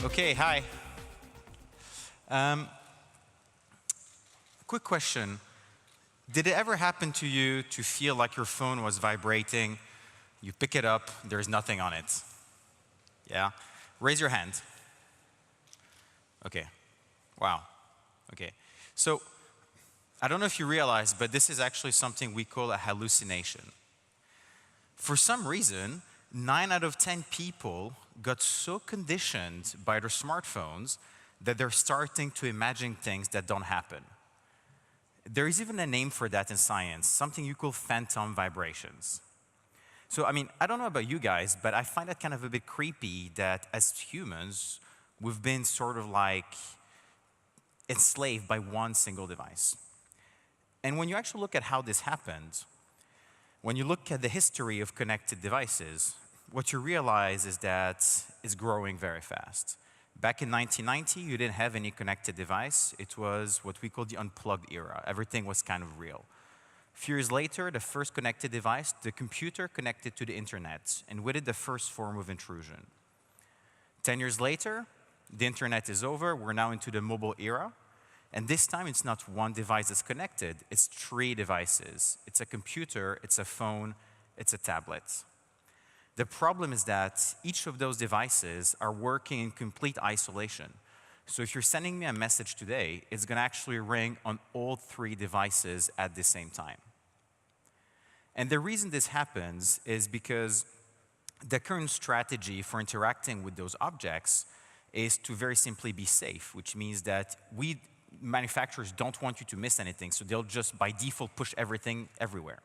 Okay, hi. Quick question. Did it ever happen to you to feel like your phone was vibrating? You pick it up, there's nothing on it. Yeah? Raise your hand. Okay. Wow. Okay. So, I don't know if you realize, but this is actually something we call a hallucination. For some reason, 9 out of 10 people got so conditioned by their smartphones that they're starting to imagine things that don't happen. There is even a name for that in science, something you call phantom vibrations. So, I mean, I don't know about you guys, but I find it kind of a bit creepy that as humans, we've been sort of like enslaved by one single device. And when you actually look at how this happened, when you look at the history of connected devices, what you realize is that it's growing very fast. Back in 1990, you didn't have any connected device. It was what we call the unplugged era. Everything was kind of real. A few years later, the first connected device, the computer connected to the internet, and with it, the first form of intrusion. 10 years later, the internet is over. We're now into the mobile era. And this time, it's not one device that's connected. It's 3 devices. It's a computer, it's a phone, it's a tablet. The problem is that each of those devices are working in complete isolation. So if you're sending me a message today, it's going to actually ring on all 3 devices at the same time. And the reason this happens is because the current strategy for interacting with those objects is to very simply be safe, which means that manufacturers don't want you to miss anything, so they'll just by default push everything everywhere.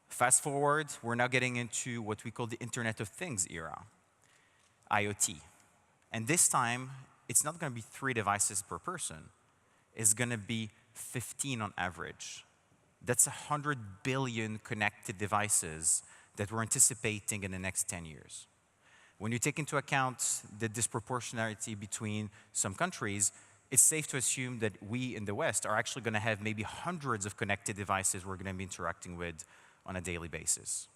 Fast forward, we're now getting into what we call the Internet of Things era, IoT. And this time, it's not going to be 3 devices per person. It's going to be 15 on average. That's 100 billion connected devices that we're anticipating in the next 10 years. When you take into account the disproportionality between some countries, it's safe to assume that we in the West are actually going to have maybe hundreds of connected devices we're going to be interacting with on a daily basis.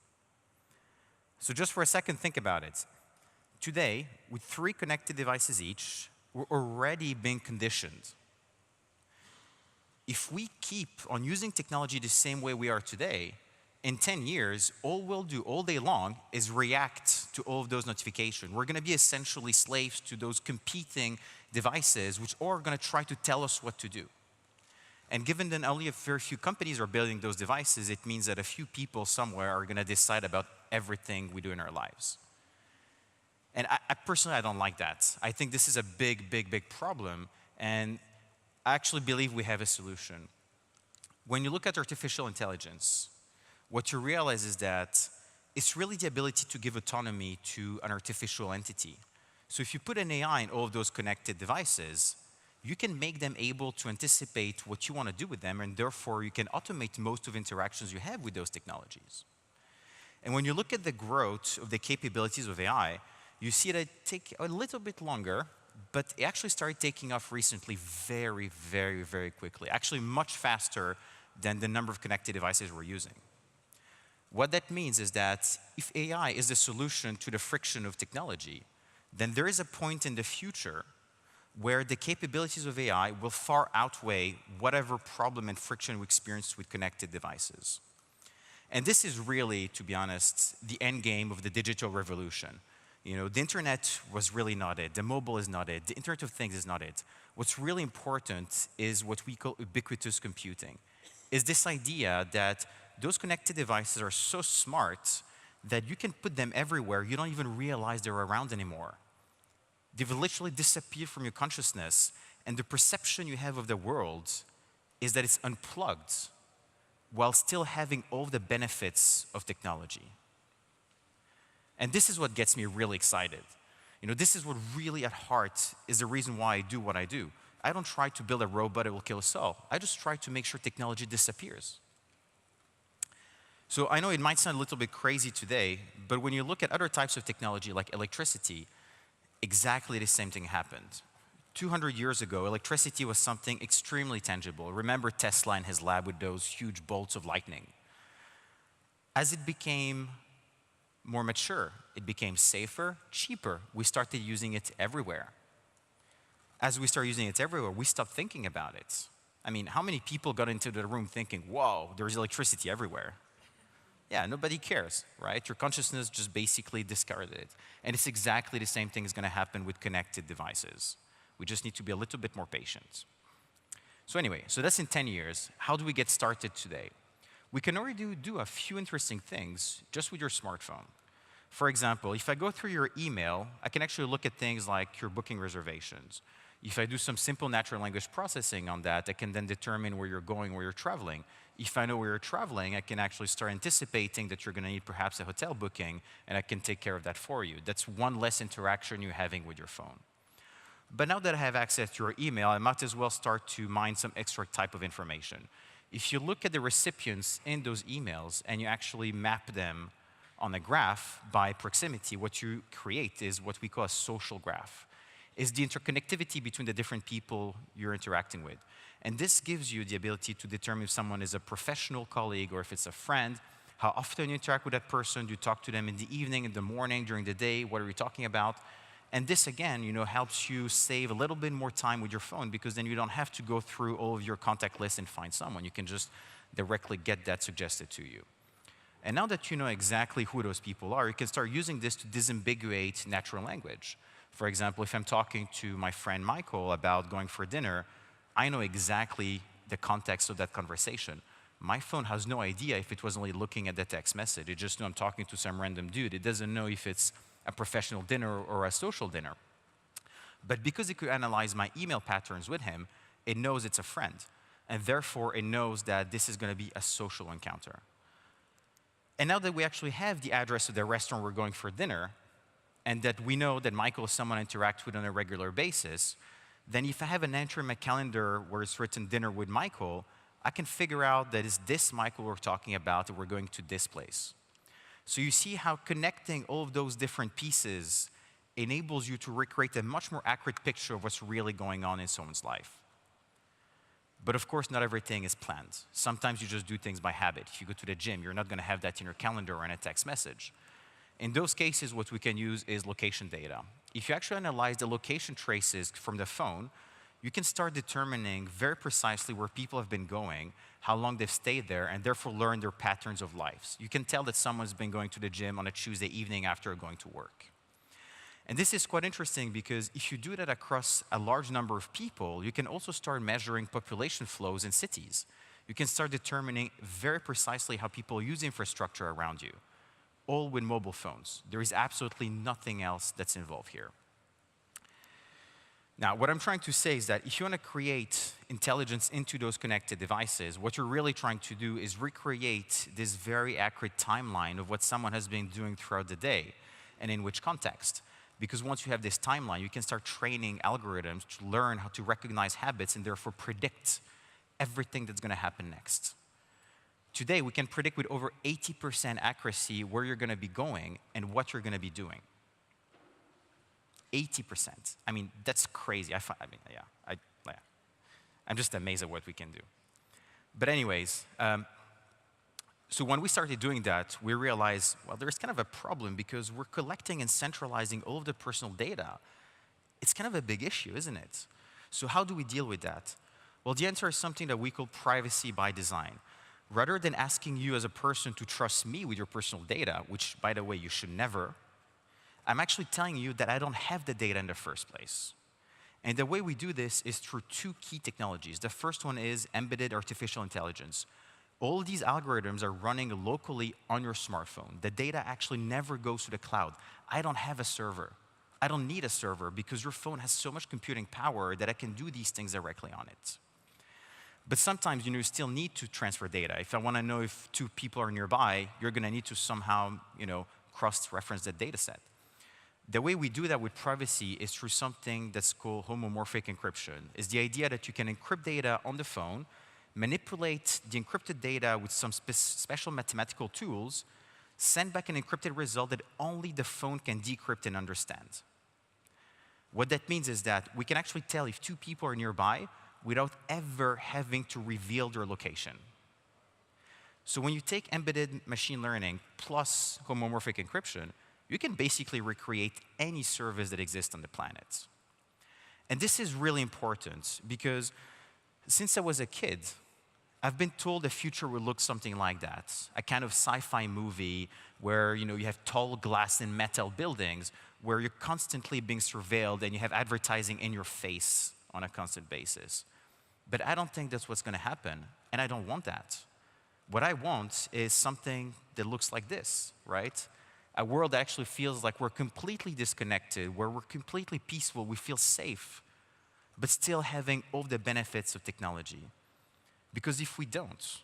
So just for a second, think about it. Today, with 3 connected devices each, we're already being conditioned. If we keep on using technology the same way we are today, in 10 years, all we'll do all day long is react to all of those notifications. We're going to be essentially slaves to those competing devices, which are going to try to tell us what to do. And given that only a very few companies are building those devices, it means that a few people somewhere are going to decide about everything we do in our lives. And I personally, I don't like that. I think this is a big, big, big problem. And I actually believe we have a solution. When you look at artificial intelligence, what you realize is that it's really the ability to give autonomy to an artificial entity. So if you put an AI in all of those connected devices, you can make them able to anticipate what you want to do with them, and therefore you can automate most of interactions you have with those technologies. And when you look at the growth of the capabilities of AI, you see that it takes a little bit longer, but it actually started taking off recently very, very, very quickly. Actually much faster than the number of connected devices we're using. What that means is that if AI is the solution to the friction of technology, then there is a point in the future where the capabilities of AI will far outweigh whatever problem and friction we experience with connected devices. And this is really, to be honest, the end game of the digital revolution. You know, the internet was really not it. The mobile is not it. The Internet of Things is not it. What's really important is what we call ubiquitous computing. Is this idea that those connected devices are so smart that you can put them everywhere. You don't even realize they're around anymore. They've literally disappeared from your consciousness, and the perception you have of the world is that it's unplugged while still having all the benefits of technology. And this is what gets me really excited. You know, this is what really at heart is the reason why I do what I do. I don't try to build a robot that will kill us all. I just try to make sure technology disappears. So I know it might sound a little bit crazy today, but when you look at other types of technology like electricity, exactly the same thing happened. 200 years ago, electricity was something extremely tangible. Remember Tesla in his lab with those huge bolts of lightning. As it became more mature. It became safer, cheaper. We started using it everywhere. As we started using it everywhere, we stopped thinking about it. I mean, how many people got into the room thinking, whoa, there's electricity everywhere? Yeah, nobody cares, right? Your consciousness just basically discarded it. And it's exactly the same thing is going to happen with connected devices. We just need to be a little bit more patient. So anyway, so that's in 10 years. How do we get started today? We can already do a few interesting things just with your smartphone. For example, if I go through your email, I can actually look at things like your booking reservations. If I do some simple natural language processing on that, I can then determine where you're going, where you're traveling. If I know where you're traveling, I can actually start anticipating that you're going to need perhaps a hotel booking, and I can take care of that for you. That's one less interaction you're having with your phone. But now that I have access to your email, I might as well start to mine some extra type of information. If you look at the recipients in those emails and you actually map them on a graph by proximity, what you create is what we call a social graph. Is the interconnectivity between the different people you're interacting with. And this gives you the ability to determine if someone is a professional colleague or if it's a friend, how often you interact with that person, do you talk to them in the evening, in the morning, during the day, what are you talking about? And this, again, helps you save a little bit more time with your phone because then you don't have to go through all of your contact lists and find someone. You can just directly get that suggested to you. And now that you know exactly who those people are, you can start using this to disambiguate natural language. For example, if I'm talking to my friend Michael about going for dinner, I know exactly the context of that conversation. My phone has no idea if it was only looking at the text message. It just knows I'm talking to some random dude. It doesn't know if it's a professional dinner or a social dinner. But because it could analyze my email patterns with him, it knows it's a friend. And therefore, it knows that this is going to be a social encounter. And now that we actually have the address of the restaurant we're going for dinner, and that we know that Michael is someone I interact with on a regular basis, then if I have an entry in my calendar where it's written dinner with Michael, I can figure out that it's this Michael we're talking about and we're going to this place. So you see how connecting all of those different pieces enables you to recreate a much more accurate picture of what's really going on in someone's life. But of course, not everything is planned. Sometimes you just do things by habit. If you go to the gym, you're not going to have that in your calendar or in a text message. In those cases, what we can use is location data. If you actually analyze the location traces from the phone, you can start determining very precisely where people have been going, how long they've stayed there, and therefore learn their patterns of life. You can tell that someone's been going to the gym on a Tuesday evening after going to work. And this is quite interesting because if you do that across a large number of people, you can also start measuring population flows in cities. You can start determining very precisely how people use infrastructure around you, all with mobile phones. There is absolutely nothing else that's involved here. Now, what I'm trying to say is that if you want to create intelligence into those connected devices, what you're really trying to do is recreate this very accurate timeline of what someone has been doing throughout the day and in which context. Because once you have this timeline, you can start training algorithms to learn how to recognize habits and therefore predict everything that's going to happen next. Today, we can predict with over 80% accuracy where you're going to be going and what you're going to be doing. 80%. I mean, that's crazy. I'm just amazed at what we can do. But anyways, so when we started doing that, we realized, well, there's kind of a problem because we're collecting and centralizing all of the personal data. It's kind of a big issue, isn't it? So how do we deal with that? Well, the answer is something that we call privacy by design. Rather than asking you as a person to trust me with your personal data, which, by the way, you should never, I'm actually telling you that I don't have the data in the first place. And the way we do this is through two key technologies. The first one is embedded artificial intelligence. All these algorithms are running locally on your smartphone. The data actually never goes to the cloud. I don't have a server. I don't need a server because your phone has so much computing power that I can do these things directly on it. But sometimes you still need to transfer data. If I want to know if two people are nearby, you're going to need to somehow cross-reference that data set. The way we do that with privacy is through something that's called homomorphic encryption. It's the idea that you can encrypt data on the phone, manipulate the encrypted data with some special mathematical tools, send back an encrypted result that only the phone can decrypt and understand. What that means is that we can actually tell if two people are nearby without ever having to reveal their location. So when you take embedded machine learning plus homomorphic encryption, you can basically recreate any service that exists on the planet. And this is really important because since I was a kid, I've been told the future will look something like that. A kind of sci-fi movie where you have tall glass and metal buildings where you're constantly being surveilled and you have advertising in your face on a constant basis. But I don't think that's what's going to happen, and I don't want that. What I want is something that looks like this, right? A world that actually feels like we're completely disconnected, where we're completely peaceful, we feel safe, but still having all the benefits of technology. Because if we don't,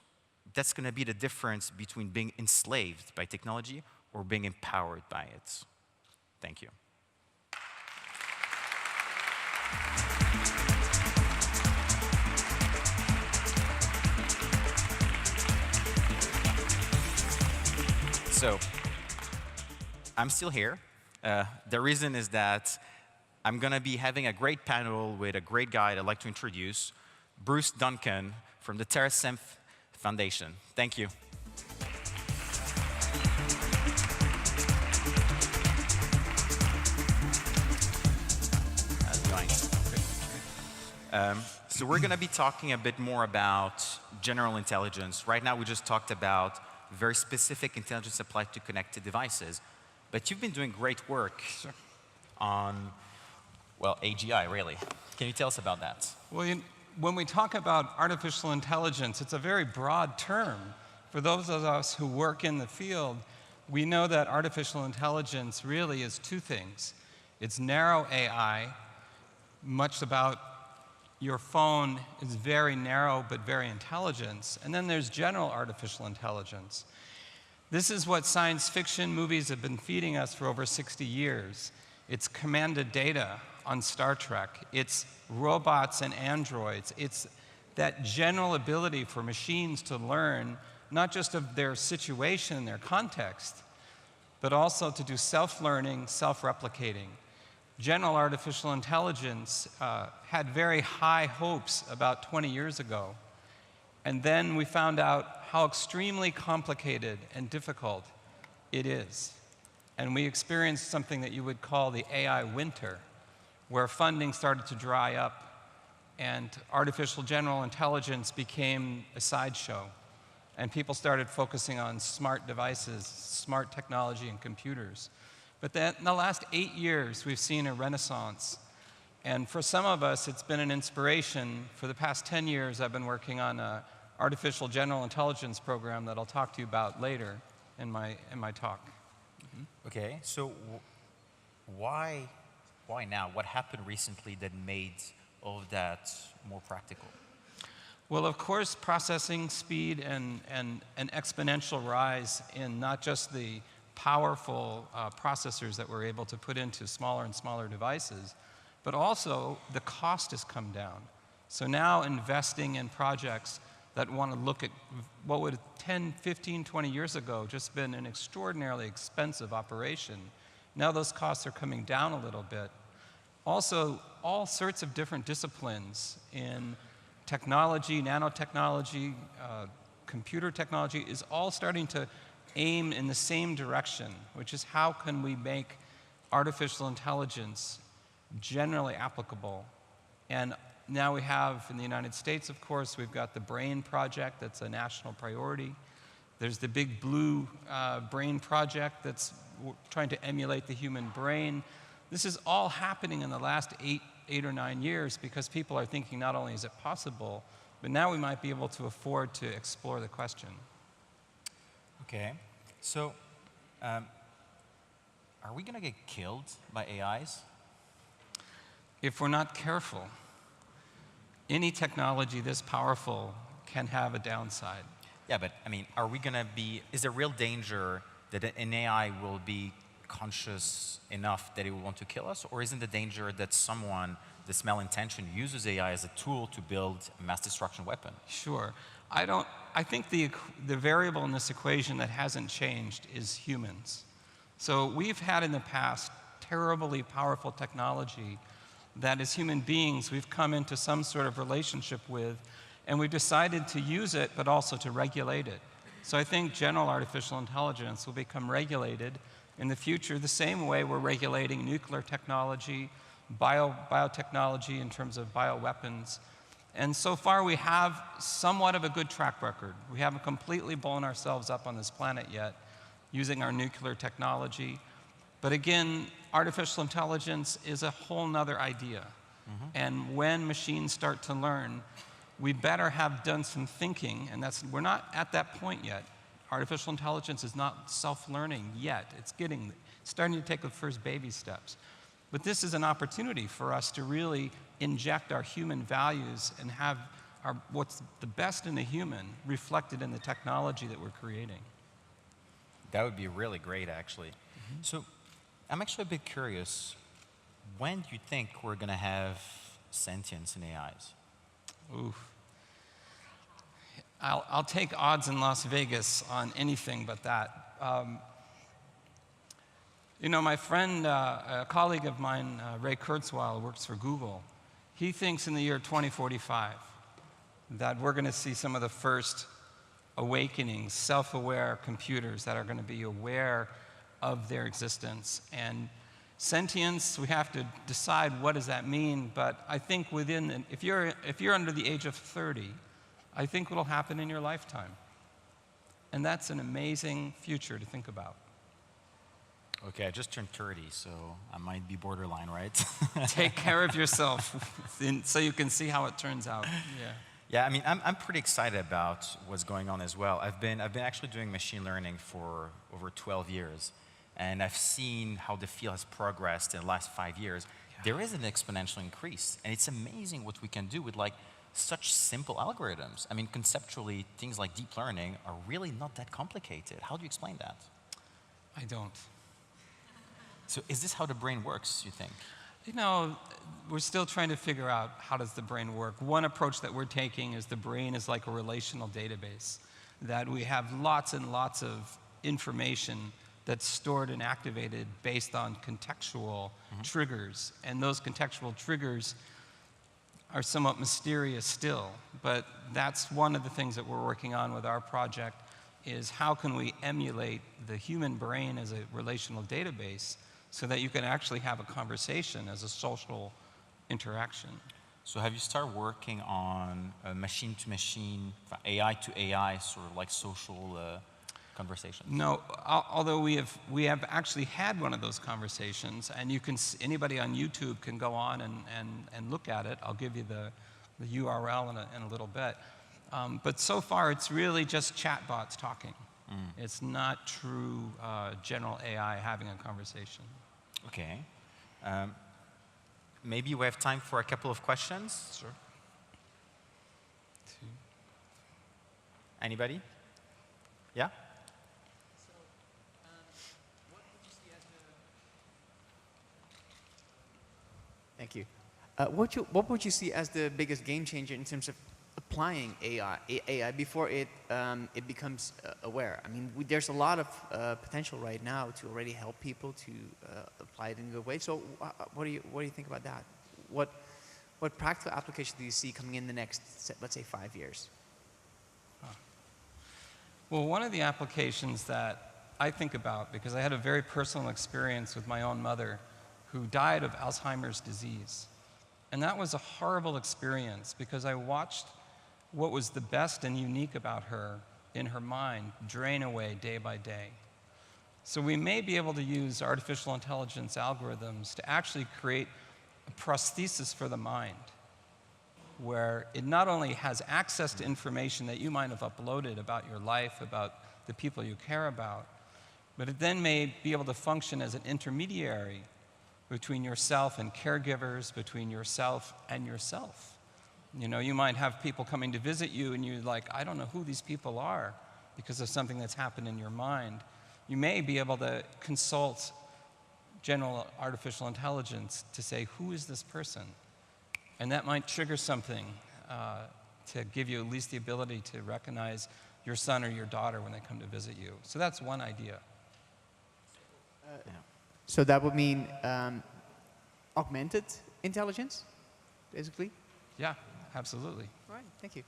that's going to be the difference between being enslaved by technology or being empowered by it. Thank you. So, I'm still here. The reason is that I'm going to be having a great panel with a great guy I'd like to introduce, Bruce Duncan from the TerraSem Foundation. Thank you. How's it going? So we're going to be talking a bit more about general intelligence. Right now, we just talked about very specific intelligence applied to connected devices. But you've been doing great work on, well, AGI, really. Can you tell us about that? Well, when we talk about artificial intelligence, it's a very broad term. For those of us who work in the field, we know that artificial intelligence really is two things. It's narrow AI, much about your phone is very narrow but very intelligent. And then there's general artificial intelligence. This is what science fiction movies have been feeding us for over 60 years. It's commanded data on Star Trek. It's robots and androids. It's that general ability for machines to learn, not just of their situation, their context, but also to do self-learning, self-replicating. General artificial intelligence had very high hopes about 20 years ago. And then we found out how extremely complicated and difficult it is. And we experienced something that you would call the AI winter, where funding started to dry up and artificial general intelligence became a sideshow. And people started focusing on smart devices, smart technology and computers. But then in the last 8 years, we've seen a renaissance. And for some of us, it's been an inspiration. For the past 10 years, I've been working on an artificial general intelligence program that I'll talk to you about later in my talk. Mm-hmm. Okay, so why now? What happened recently that made all of that more practical? Well, of course, processing speed and an exponential rise in not just the powerful processors that we're able to put into smaller and smaller devices, but also the cost has come down. So now investing in projects that want to look at what would 10, 15, 20 years ago just been an extraordinarily expensive operation, now those costs are coming down a little bit. Also, all sorts of different disciplines in technology, nanotechnology, computer technology is all starting to aim in the same direction, which is how can we make artificial intelligence generally applicable. And now we have, in the United States, of course, we've got the BRAIN project that's a national priority. There's the Big Blue Brain project that's trying to emulate the human brain. This is all happening in the last eight or 9 years because people are thinking not only is it possible, but now we might be able to afford to explore the question. Okay, so are we going to get killed by AIs? If we're not careful, any technology this powerful can have a downside. Yeah, but I mean, are we going to be, is there real danger that an AI will be conscious enough that it will want to kill us? Or isn't the danger that someone, this malintention, uses AI as a tool to build a mass destruction weapon? Sure. I think the variable in this equation that hasn't changed is humans. So we've had in the past terribly powerful technology that as human beings we've come into some sort of relationship with, and we've decided to use it but also to regulate it. So I think general artificial intelligence will become regulated in the future the same way we're regulating nuclear technology, biotechnology in terms of bioweapons. And so far we have somewhat of a good track record. We haven't completely blown ourselves up on this planet yet using our nuclear technology. But again, artificial intelligence is a whole nother idea. And when machines start to learn, we better have done some thinking, and we're not at that point yet. Artificial intelligence is not self-learning yet. It's starting to take the first baby steps. But this is an opportunity for us to really inject our human values and have what's the best in the human reflected in the technology that we're creating. That would be really great, actually. So I'm actually a bit curious. When do you think we're going to have sentience in AIs? Oof. I'll take odds in Las Vegas on anything but that. You know, my friend, a colleague of mine, Ray Kurzweil, works for Google. He thinks in the year 2045 that we're going to see some of the first awakening, self-aware computers that are going to be aware of their existence. And sentience, we have to decide what does that mean, but I think if you're under the age of 30, I think it'll happen in your lifetime. And that's an amazing future to think about. Okay, I just turned 30, so I might be borderline, right? Take care of yourself so you can see how it turns out. Yeah. Yeah, I mean, I'm pretty excited about what's going on as well. I've been actually doing machine learning for over 12 years, and I've seen how the field has progressed in the last 5 years. Yeah. There is an exponential increase, and it's amazing what we can do with like such simple algorithms. I mean, conceptually, things like deep learning are really not that complicated. How do you explain that? I don't. So is this how the brain works, you think? You know, we're still trying to figure out how does the brain work. One approach that we're taking is the brain is like a relational database, that we have lots and lots of information that's stored and activated based on contextual triggers. And those contextual triggers are somewhat mysterious still, but that's one of the things that we're working on with our project is how can we emulate the human brain as a relational database so that you can actually have a conversation as a social interaction. So have you started working on machine-to-machine, AI to AI, sort of like social conversations? No, although we have actually had one of those conversations, and anybody on YouTube can go on and look at it. I'll give you the URL in a little bit. But so far, it's really just chatbots talking. It's not true general AI having a conversation. Okay. Maybe we have time for a couple of questions. Sure. Anybody? Yeah? So, what would you see as the... Thank you. What would you see as the biggest game changer in terms of applying AI before it becomes aware? I mean, there's a lot of potential right now to already help people to apply it in a good way. So, what do you think about that? What practical application do you see coming in the next, let's say, 5 years? Well, one of the applications that I think about, because I had a very personal experience with my own mother who died of Alzheimer's disease. And that was a horrible experience because I watched what was the best and unique about her in her mind drain away day by day. So we may be able to use artificial intelligence algorithms to actually create a prosthesis for the mind, where it not only has access to information that you might have uploaded about your life, about the people you care about, but it then may be able to function as an intermediary between yourself and caregivers, between yourself and yourself. You know, you might have people coming to visit you and you're like, I don't know who these people are because of something that's happened in your mind. You may be able to consult general artificial intelligence to say, who is this person? And that might trigger something to give you at least the ability to recognize your son or your daughter when they come to visit you. So that's one idea. So that would mean augmented intelligence, basically? Yeah, absolutely. All right, thank you.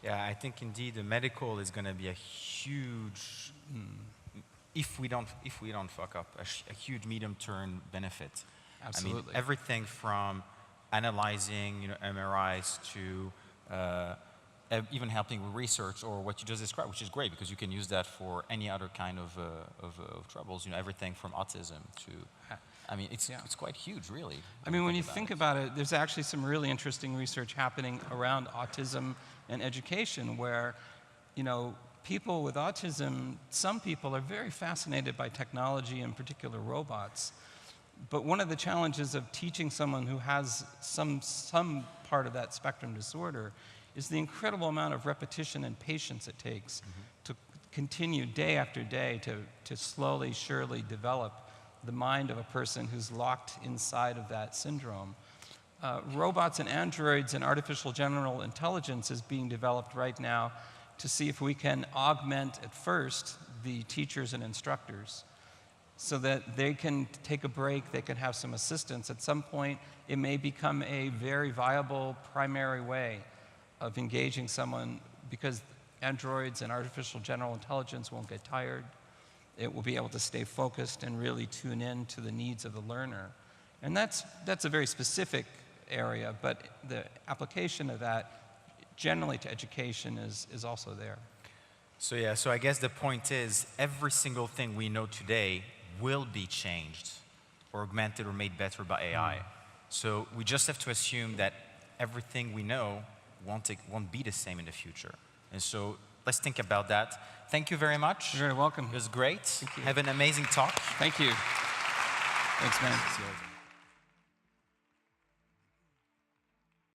Yeah, I think indeed the medical is going to be a huge, if we don't fuck up, a huge medium-term benefit. Absolutely. I mean, everything from analyzing, MRIs to even helping with research or what you just described, which is great because you can use that for any other kind of troubles. Everything from autism to. I mean, it's quite huge, really. I mean, when you think about it, there's actually some really interesting research happening around autism and education where, people with autism, some people are very fascinated by technology, in particular robots. But one of the challenges of teaching someone who has some part of that spectrum disorder is the incredible amount of repetition and patience it takes to continue day after day to slowly, surely develop the mind of a person who's locked inside of that syndrome. Robots and androids and artificial general intelligence is being developed right now to see if we can augment at first the teachers and instructors so that they can take a break, they can have some assistance. At some point, it may become a very viable primary way of engaging someone because androids and artificial general intelligence won't get tired. It will be able to stay focused and really tune in to the needs of the learner. And that's a very specific area, but the application of that generally to education is also there. So I guess the point is every single thing we know today will be changed or augmented or made better by AI. So we just have to assume that everything we know won't be the same in the future. And so let's think about that. Thank you very much. You're very welcome. It was great. Thank you. Have an amazing talk. Thank you. Thanks, man.